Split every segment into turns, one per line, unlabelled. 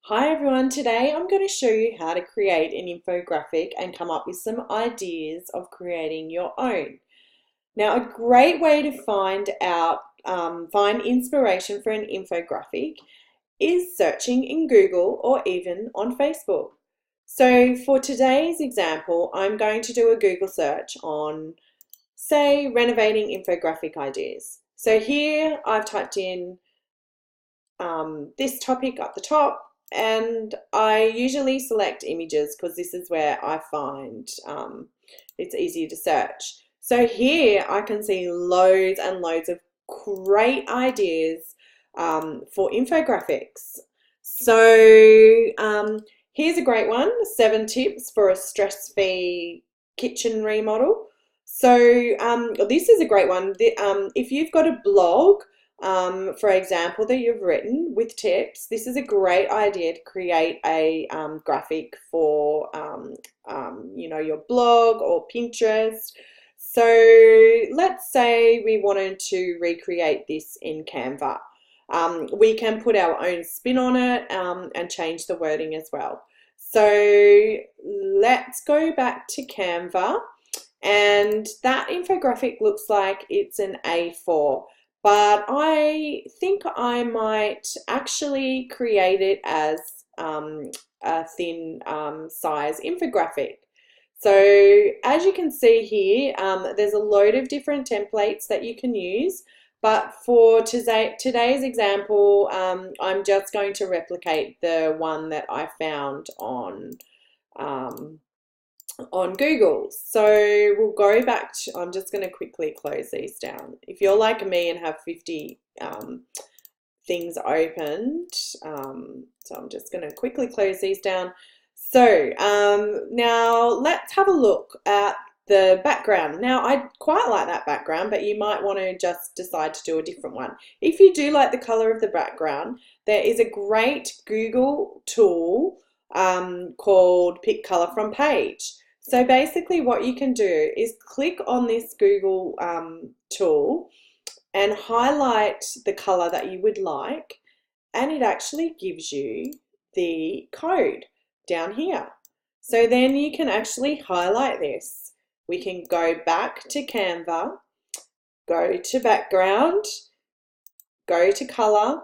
Hi everyone, today I'm going to show you how to create an infographic and come up with some ideas of creating your own. Now, a great way to find inspiration for an infographic is searching in Google or even on Facebook. So for today's example, I'm going to do a Google search on, say, renovating infographic ideas. So here I've typed in this topic up the top, and I usually select images because this is where I find it's easier to search. So here I can see loads and loads of great ideas for infographics. So here's a great one, 7 tips for a stress-free kitchen remodel. So this is a great one. If you've got a blog, for example, that you've written with tips, this is a great idea to create a graphic for, your blog or Pinterest. So let's say we wanted to recreate this in Canva. We can put our own spin on it and change the wording as well. So let's go back to Canva, and that infographic looks like it's an A4. But I think I might actually create it as a thin size infographic. So as you can see here, there's a load of different templates that you can use. But for today's example, I'm just going to replicate the one that I found um, on Google. So we'll go back to, I'm just going to quickly close these down. If you're like me and have 50 things opened, so I'm just going to quickly close these down. So now let's have a look at the background. Now I quite like that background, but you might want to just decide to do a different one. If you do like the color of the background, there is a great Google tool called Pick Color from Page. So basically what you can do is click on this Google tool and highlight the color that you would like, and it actually gives you the code down here. So then you can actually highlight this. We can go back to Canva, go to background, go to color,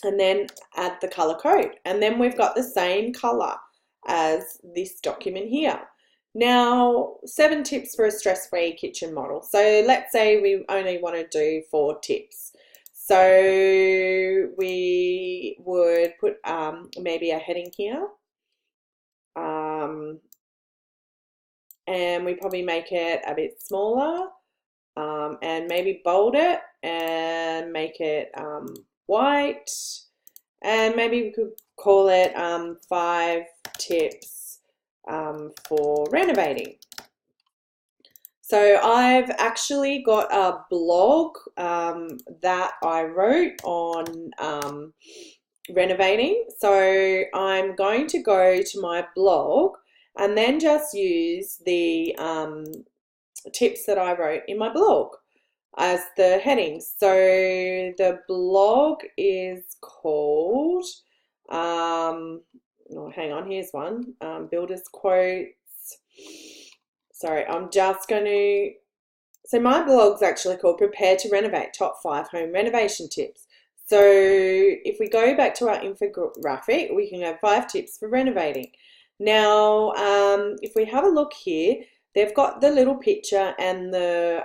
and then add the color code. And then we've got the same color as this document here. Now, 7 tips for a stress-free kitchen model. So let's say we only want to do 4 tips. So we would put maybe a heading here, and we probably make it a bit smaller, and maybe bold it and make it white, and maybe we could call it 5 tips for renovating. So I've actually got a blog that I wrote on renovating. So I'm going to go to my blog and then just use the tips that I wrote in my blog as the headings. So the blog is called, oh, hang on, here's one, Builder's Quotes. Sorry, I'm just going to, so my blog's actually called Prepare to Renovate, Top 5 Home Renovation Tips. So if we go back to our infographic, we can have 5 tips for renovating. Now, if we have a look here, they've got the little picture and the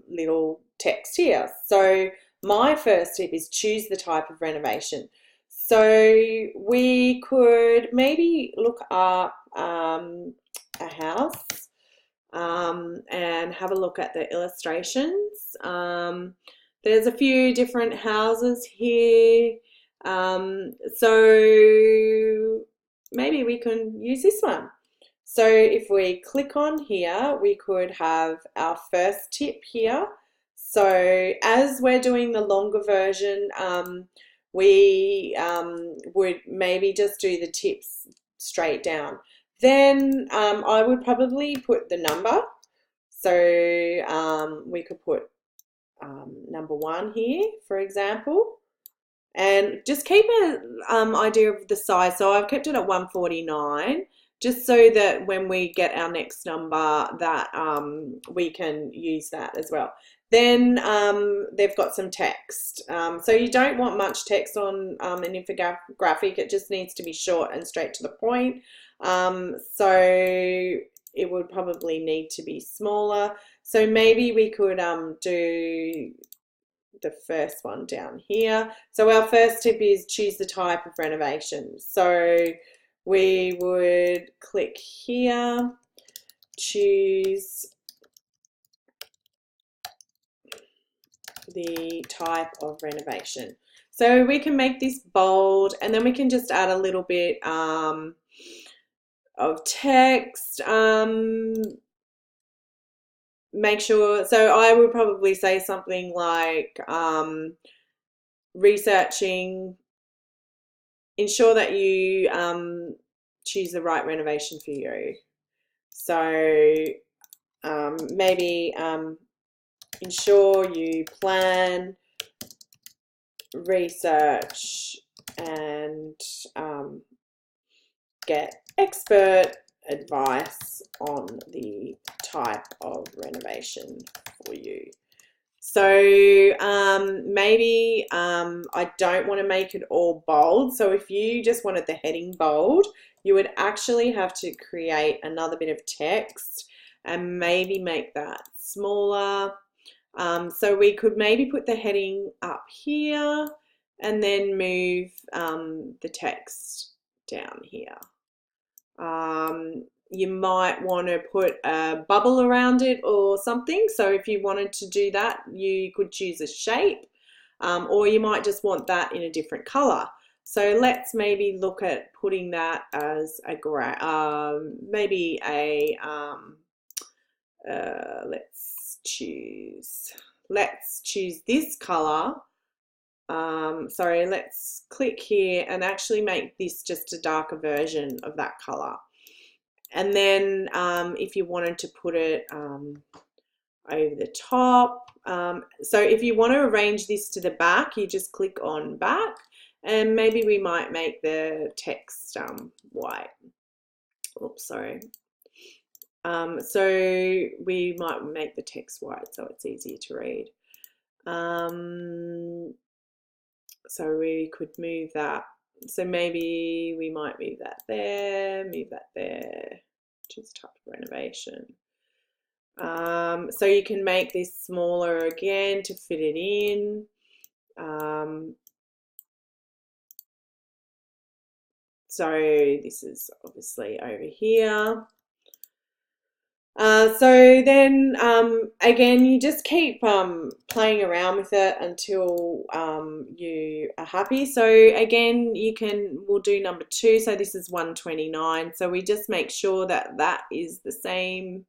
little text here. So my first tip is choose the type of renovation. So we could maybe look up a house and have a look at the illustrations. There's a few different houses here. So maybe we can use this one. So if we click on here, we could have our first tip here. So as we're doing the longer version, we would maybe just do the tips straight down. Then I would probably put the number. So we could put number 1 here, for example, and just keep an idea of the size. So I've kept it at 149, just so that when we get our next number that we can use that as well. Then they've got some text. So you don't want much text on an infographic. It just needs to be short and straight to the point. So it would probably need to be smaller. So maybe we could do the first one down here. So our first tip is choose the type of renovation. So we would click here, choose the type of renovation. So we can make this bold, and then we can just add a little bit of text. Make sure, so I would probably say something like researching, ensure that you choose the right renovation for you. So maybe ensure you plan, research, and get expert advice on the type of renovation for you. So maybe I don't want to make it all bold. So if you just wanted the heading bold, you would actually have to create another bit of text and maybe make that smaller. So we could maybe put the heading up here and then move the text down here. You might want to put a bubble around it or something. So if you wanted to do that, you could choose a shape, or you might just want that in a different color. So let's maybe look at putting that as a maybe a let's choose this color. Sorry, let's click here and actually make this just a darker version of that color. And then if you wanted to put it over the top, so if you want to arrange this to the back, you just click on back, and maybe we might make the text white. Oops, sorry. So we might make the text white so it's easier to read. So we could move that. So maybe we might move that there, choose type of renovation. So you can make this smaller again to fit it in. So this is obviously over here. So then again, you just keep playing around with it until you are happy. So again, we'll do number 2. So this is 129. So we just make sure that that is the same.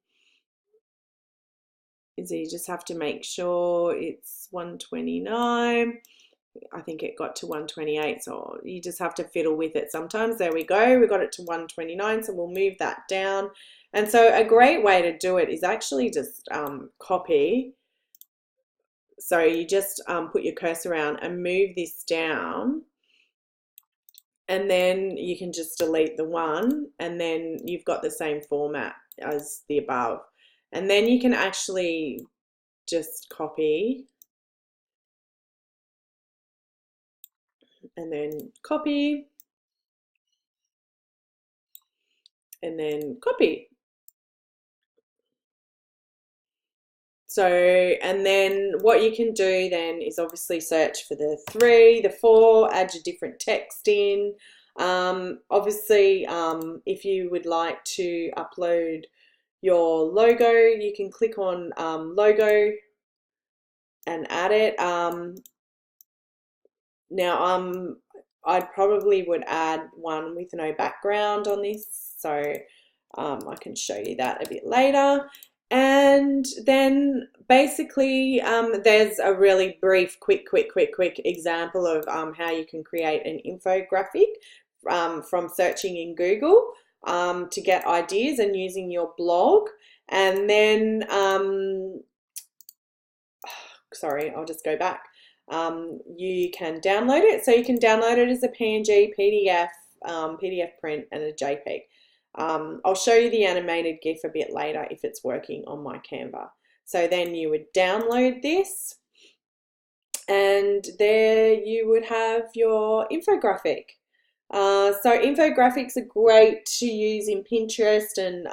So you just have to make sure it's 129. I think it got to 128, so you just have to fiddle with it sometimes. There we go, we got it to 129, so we'll move that down. And so a great way to do it is actually just copy. So you just put your cursor around and move this down, and then you can just delete the 1, and then you've got the same format as the above. And then you can actually just copy and then copy and then copy. So, and then what you can do then is obviously search for the 3, the 4, add your different text in. Obviously, if you would like to upload your logo, you can click on logo and add it. Now, I probably would add one with no background on this, so I can show you that a bit later. And then basically there's a really brief, quick example of how you can create an infographic from searching in Google to get ideas and using your blog. And then, sorry, I'll just go back. you can download it. So you can download it as a PNG, PDF, PDF print, and a JPEG. I'll show you the animated GIF a bit later if it's working on my Canva. So then you would download this, and there you would have your infographic. So infographics are great to use in Pinterest and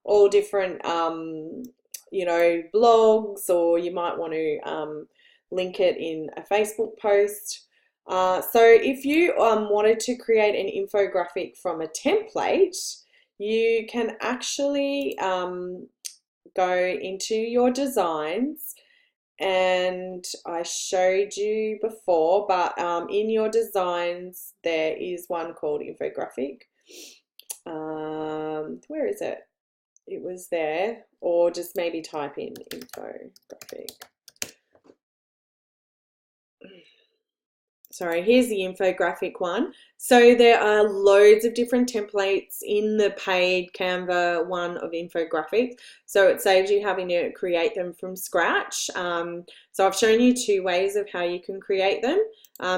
all different, blogs, or you might want to link it in a Facebook post. So if you wanted to create an infographic from a template, you can actually go into your designs, and I showed you before, but in your designs there is one called infographic. Where is it? It was there, or just maybe type in infographic. Sorry, here's the infographic one. So there are loads of different templates in the paid Canva one of infographics. So it saves you having to create them from scratch. So I've shown you 2 ways of how you can create them.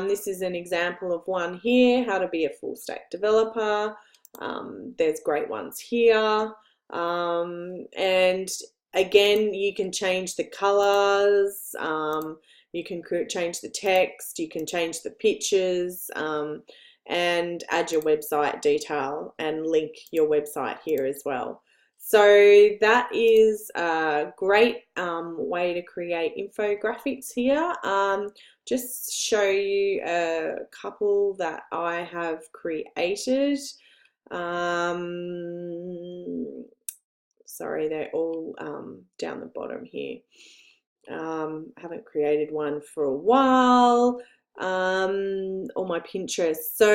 This is an example of one here, how to be a full stack developer. There's great ones here. And again, you can change the colors. You can change the text, you can change the pictures, and add your website detail and link your website here as well. So that is a great way to create infographics here. Just show you a couple that I have created. Sorry, they're all down the bottom here. Haven't created one for a while. On my Pinterest. So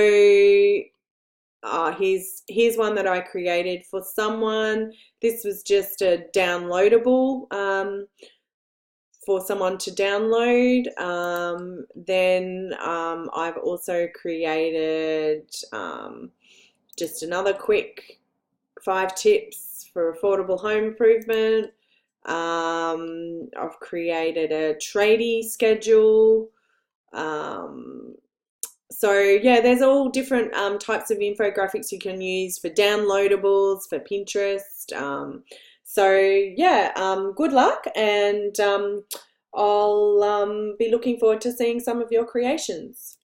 here's one that I created for someone. This was just a downloadable for someone to download. Then I've also created just another quick 5 tips for affordable home improvement. I've created a tradie schedule. So yeah, there's all different types of infographics you can use for downloadables, for Pinterest. So yeah, good luck, and I'll be looking forward to seeing some of your creations.